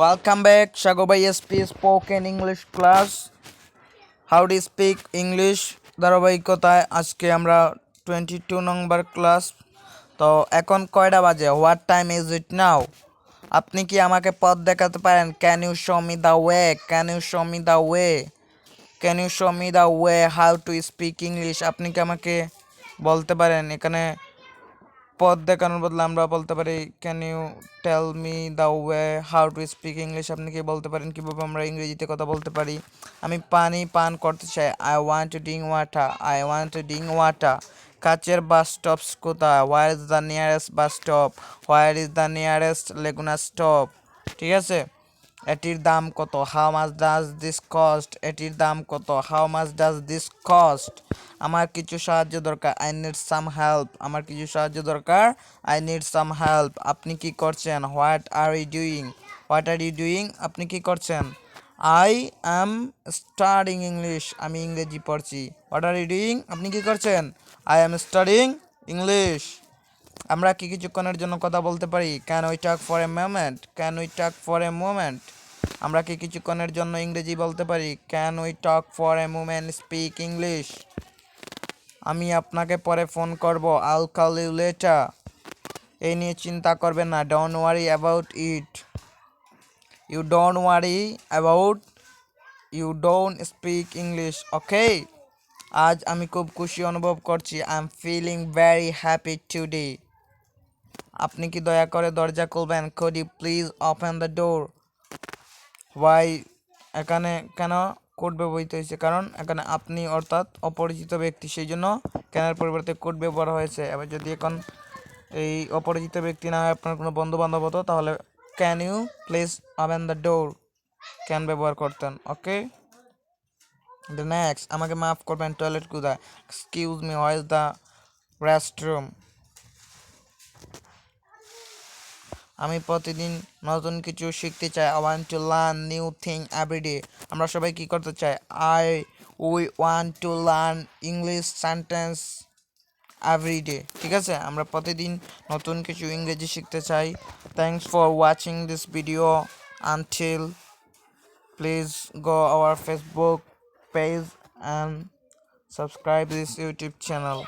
Welcome back, Shagobai SP Spoken English class. How to speak English ধারাবাহিকতায় আজকে আমরা 22 নম্বর class. তো এখন কয়টা বাজে? What time is it now? আপনি কি আমাকে পথ দেখাতে পারেন? Can you show me the way? Can you show me the way? Can you show me the way how to speak English? আপনি কি আমাকে বলতে পারেন? এখানে পথ দেখানোর বদলে আমরা বলতে পারি can you tell me the way how to speak English. আপনি কি বলতে পারেন কীভাবে আমরা ইংরেজিতে কথা বলতে পারি? আমি পানি পান করতে চাই। I want to drink water. I want to drink water. কাছের বাস স্টপস কোথায়? Where is the nearest bus stop? Where is the nearest laguna stop? ঠিক আছে। এটির দাম কত? How much does this cost? এটির দাম কত? How much does this cost? আমার কিছু সাহায্য দরকার। I need some help. আমার কিছু সাহায্য দরকার। I need some help. আপনি কি করছেন? What are you doing? What are you doing? আপনি কি করছেন? I am studying English. আমি ইংরেজি পড়ছি। What are you doing? আপনি কি করছেন? I am studying English. আমরা কি কিছুক্ষণের জন্য কথা বলতে পারি? Can we talk for a moment? Can we talk for a moment? আমরা কি কিছুক্ষণের জন্য ইংরেজি বলতে পারি? Can we talk for a moment speak English? আমি আপনাকে পরে ফোন করব। I'll call you later. এই নিয়ে চিন্তা করবেন না। Don't worry about it. You don't worry about. You don't speak English. Okay. আজ আমি খুব খুশি অনুভব করছি। I am feeling very happy today. আপনি কি দয়া করে দরজা খুলবেন? Could you please open the door? Why এখানে কেন কোড ব্যবহৃত হয়েছে? কারণ এখানে আপনি অর্থাৎ অপরিচিত ব্যক্তি, সেই জন্য ক্যানের পরিবর্তে কোড ব্যবহার হয়েছে। এবার যদি এখন এই অপরিচিত ব্যক্তি না হয় আপনার কোনো বন্ধু বান্ধব হতো, তাহলে can you please open the door can ব্যবহার করতেন। ওকে। নেক্সট, আমাকে মাফ করবেন, টয়লেট কোথায়? Excuse me, where is the restroom? আমি প্রতিদিন নতুন কিছু শিখতে চাই। I want to learn new thing every day. আমরা সবাই কি করতে চাই? We want to learn English sentence every day. ঠিক আছে, আমরা প্রতিদিন নতুন কিছু ইংরেজি শিখতে চাই। Thanks for watching this video until. Please go our Facebook page and subscribe this YouTube channel.